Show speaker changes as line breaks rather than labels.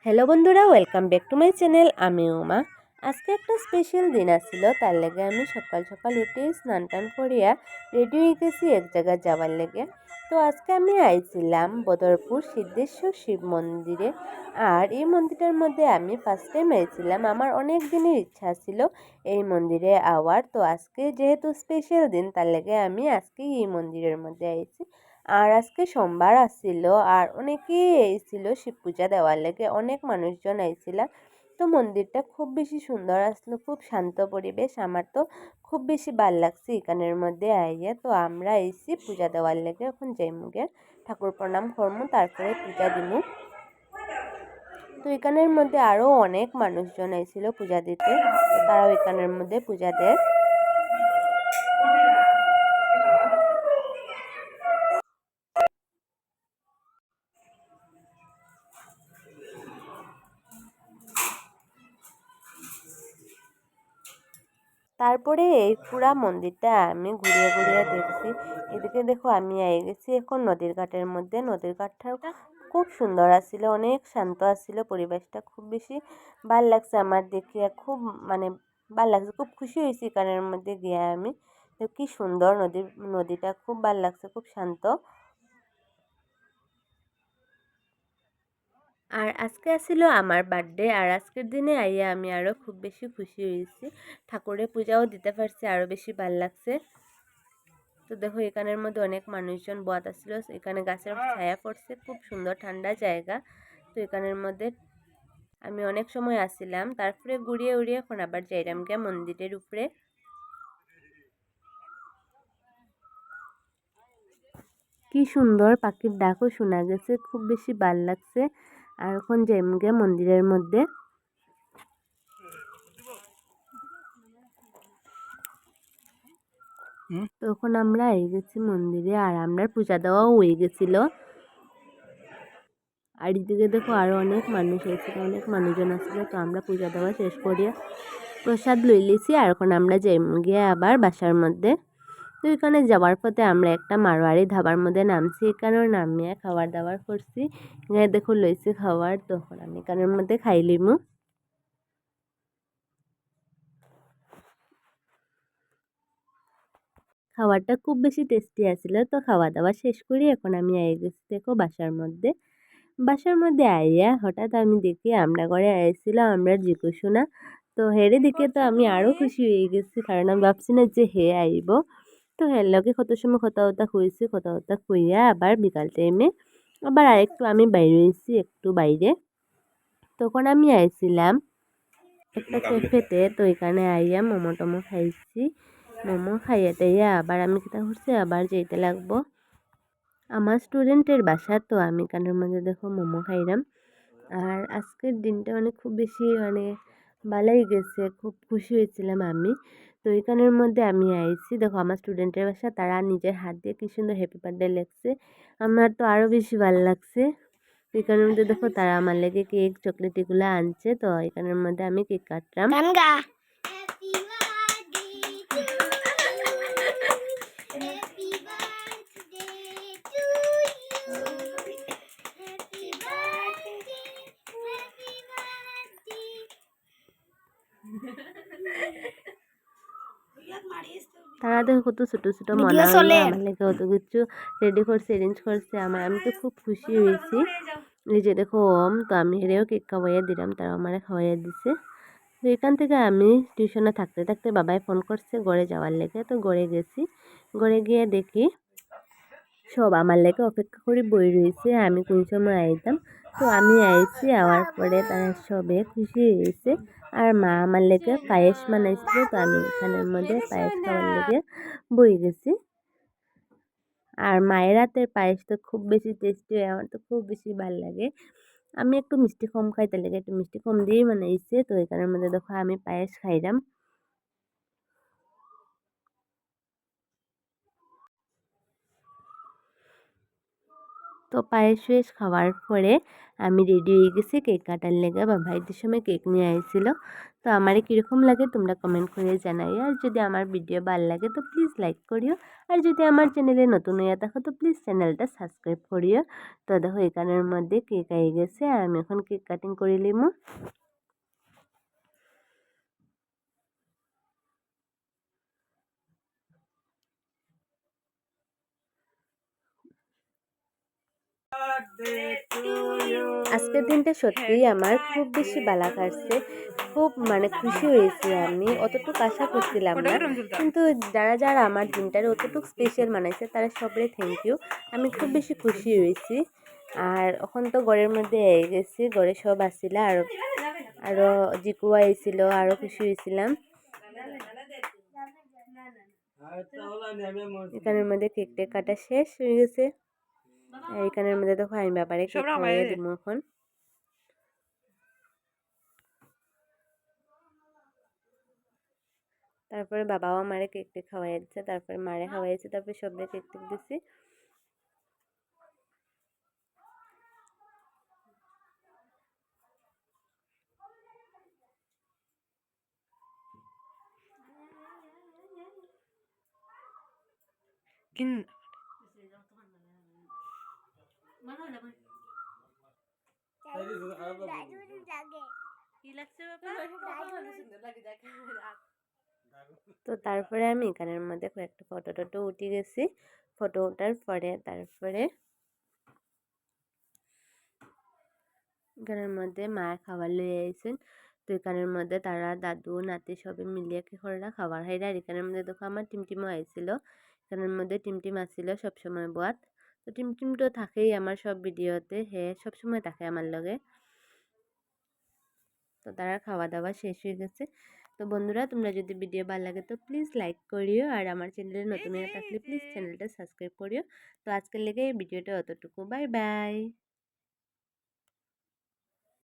Hello বন্ধুরা, welcome back to my channel. আমি উমা। আজকে একটা স্পেশাল দিন আসছিল, তার লেগে আমি সকাল সকাল উঠে স্নান টান করিয়া রেডি হয়ে গেছি এক জায়গায় যাওয়ার লেগে। তো আজকে আমি আইছিলাম বদরপুর সিদ্ধেশ্বর শিব মন্দিরে। আর এই মন্দিরের মধ্যে আমি ফার্স্ট টাইম আইছিলাম। আমার অনেক দিনের ইচ্ছা ছিল এই মন্দিরে আওয়ার। তো আজকে যেহেতু স্পেশাল দিন, তার লেগে আমি আজকে এই মন্দিরের মধ্যে আইছি। আর আজকে সোমবার আসছিল, আর অনেকেই এসেছিল শিব পূজা দেওয়ার লেগে, অনেক মানুষজন আইছিল। তো মন্দিরটা খুব বেশি সুন্দর আসলো, খুব শান্ত পরিবেশ। আমার তো খুব বেশি ভাল লাগছে এখানের মধ্যে আইয়া। তো আমরা এসি পূজা দেওয়ার লেগে, এখন যাইমুগে ঠাকুর প্রণাম করমু, তারপরে পূজা দিমু। তো এখানের মধ্যে আরও অনেক মানুষজন আইছিল পূজা দিতে, তারাও এখানের মধ্যে পূজা দেয়। তারপরে এই পুরা মন্দিরটা আমি ঘুরিয়ে ঘুরিয়ে দেখছি। এদিকে দেখো আমি আই গেছি এখন নদীর ঘাটের মধ্যে। নদীর ঘাটটা খুব সুন্দর আসছিল, অনেক শান্ত আসছিল, পরিবেশটা খুব বেশি ভাল লাগছে আমার দেখিয়া। খুব মানে ভাল লাগছে, খুব খুশি হয়েছি এখানের মধ্যে গিয়ে আমি। তো কি সুন্দর নদীটা খুব ভাল লাগছে, খুব শান্ত। আর আজকে আসছিল আমার বার্থডে, আর আজকের দিনে আইয়া আমি আরও খুব বেশি খুশি হয়েছি। ঠাকুরের পূজাও দিতে পারছি, আরও বেশি ভাল লাগছে। তো দেখো এখানের মধ্যে অনেক মানুষজন বয়াত আসছিল, এখানে গাছের ছায়া পড়ছে, খুব সুন্দর ঠান্ডা জায়গা। তো এখানের মধ্যে আমি অনেক সময় আসছিলাম, তারপরে ঘুরিয়ে উড়িয়ে এখন আবার যাইলাম গিয়া মন্দিরের উপরে। কি সুন্দর পাখির ডাকও শোনা গেছে, খুব বেশি ভাল লাগছে। আর এখন যাইম গিয়া মন্দিরের মধ্যে। তখন আমরা এই গেছি মন্দিরে, আর আমরা পূজা দেওয়াও হয়ে গেছিল। আর এদিকে দেখো আরো অনেক মানুষ এসেছিল, অনেক মানুষজন আসছিল। তো আমরা পূজা দেওয়া শেষ করিয়া প্রসাদ লই লিছি, আর এখন আমরা যাই গিয়ে আবার বাসার মধ্যে। তো এখানে যাওয়ার পথে আমরা একটা মারোয়ারি ধাবার মধ্যে নামছি, এখানেও নামিয়ে খাবার দাবার করছি। এখানে দেখো লইছি খাবার, তখন আমি এখানের মধ্যে খাইলিমু। খাবারটা খুব বেশি টেস্টি আছিল। তো খাওয়া দাওয়া শেষ করি এখন আমি আই গেছি দেখো বাসার মধ্যে। বাসার মধ্যে আইয়া হঠাৎ আমি দেখি আমরা ঘরে আইছিল আমরা জিকু শোনা। তো হেরে দেখে তো আমি আরও খুশি হয়ে গেছি, কারণ আমি ভাবছি না যে হে আইব। তো হের লগে কত সময় কথা কথা কইছি, কথা কথা কইয়া আবার বিকাল টাইমে আবার আরেকটু আমি বাইরে হয়েছি, একটু বাইরে। তখন আমি আইছিলাম একটা ক্যাফেতে। তো এখানে আইয়া মোমো টোমো খাইছি। মোমো খাইয়া টাইয়া আবার আমি কিতা করছি, আবার যেতে লাগবো আমার স্টুডেন্টের বাসা। তো আমি এখানের মধ্যে দেখো মোমো খাইলাম। আর আজকের দিনটা খুব বেশি ভালোই গেছে, খুব খুশি হয়েছিলাম আমি। তো এখানের মধ্যে আমি আইছি দেখো আমার স্টুডেন্টের বাসা, তারা নিজের হাত দিয়ে কি সুন্দর হ্যাপি বার্থডে লেখছে। আমার তো আরও বেশি ভালো লাগছে। তো এখানের মধ্যে দেখো তারা আমার লেগে কেক চকলেট এগুলো আনছে। তো এখানের মধ্যে আমি কেক কাটলাম। তারা দেখো কত ছোট ছোট মনা হইয়া আমার লেগে কত কিছু রেডি করছে, অ্যারেঞ্জ করছে। আমি তো খুব খুশি হয়েছি। এই যে দেখো তো আমি হেরেও কেক খাওয়াইয়া দিলাম, তারা আমারে খাওয়াইয়া দিছে। তো এখান থেকে আমি টিউশনে থাকতে থাকতে বাবাই ফোন করছে ঘরে যাওয়ার লেগে। তো ঘরে গেছি, ঘরে গিয়ে দেখি সব আমার লেগে অপেক্ষা করে বই রয়েছে, আমি কোন সময় আইতাম। তো আমি আইছি, আওয়ার পরে তারা সবে খুশি হয়েছে। আর মা আমার লেগে পায়েস বানাইছিল। তো আমি এখানের মধ্যে পায়েস খাওয়ার লেগে বই গেছি। আর মায়ের হাতের পায়েস তো খুব বেশি টেস্টি হয়, আমার তো খুব বেশি ভালো লাগে। আমি একটু মিষ্টি কম খাই, তার লেগে একটু মিষ্টি কম দিয়েই বানাইছে। তো এখানের মধ্যে দেখো আমি পায়েস খাইলাম। তো পায়েস ফায়েস খাওয়ার পরে আমি রেডি হয়ে গেছি কেক কাটার লেগে। বাবা ঈদের সময় কেক নিয়ে আইছিল। তো আমারে কীরকম লাগে তোমরা কমেন্ট করে জানাইও। আর যদি আমার ভিডিও ভাল লাগে তো প্লিজ লাইক করিও। আর যদি আমার চ্যানেলে নতুন হইয়া থাকো তো প্লিজ চ্যানেলটা সাবস্ক্রাইব করিও। তো দেখো এখানের মধ্যে কেক আই গেছে আর আমি এখন কেক কাটিং করে লিমু। আজকের দিনটা সত্যিই আমার খুব বেশি ভালো কাটছে। খুব মানে খুশি হয়েছি আমি। অতটুকু আশা করছিলাম না। কিন্তু যারা আমার দিনটারে অতটুকু স্পেশাল বানাইছে তারা সবাই থ্যাংক ইউ। আমি খুব বেশি খুশি হয়েছি। আর এখন তো ঘরের মধ্যে আই গেছি। ঘরে সব আসছিল আরও জিকু আইছিল, আরও খুশি হয়েছিলাম। এখানের মধ্যে কেক টেক কাটা শেষ হয়ে গেছে। আর এখানের মধ্যে দেখো আমি ব্যাপারে কেক খাওয়াইয়া দিব এখন। তারপরে বাবাও আমারে কেক টেক খাওয়াই দিচ্ছে, তারপরে মারে খাওয়াইছে, তারপরে সবাই কেক টেক দিছি। তো তারপরে আমি এখানের মধ্যে কয়েকটা ফটো টটো উঠে গেছি। ফটো ওঠার পরে তারপরে এখানের মধ্যে মায়ের খাবার লয়ে আইছেন। তো এখানের মধ্যে তারা দাদু নাতি সবে মিলিয়ে কি করে খাবার খাইরা। আর এখানের মধ্যে দেখো আমার টিমটিমও আইছিল। এখানের মধ্যে টিমটিম আসছিল সবসময় বোয়াত। তো টিমটিম তো থাকেই আমার সব ভিডিওতে, হে সবসময় থাকে আমার লগে। তো তারা খাওয়া দাওয়া শেষ হয়ে গেছে। তো বন্ধুরা তোমরা যদি ভিডিও ভালো লাগে তো প্লিজ লাইক করিও। আর আমার চ্যানেলে নতুন হয়ে থাকলে প্লিজ চ্যানেলটা সাবস্ক্রাইব করিও। তো আজকের লেগে এই ভিডিওটা অতটুকু। Bye bye.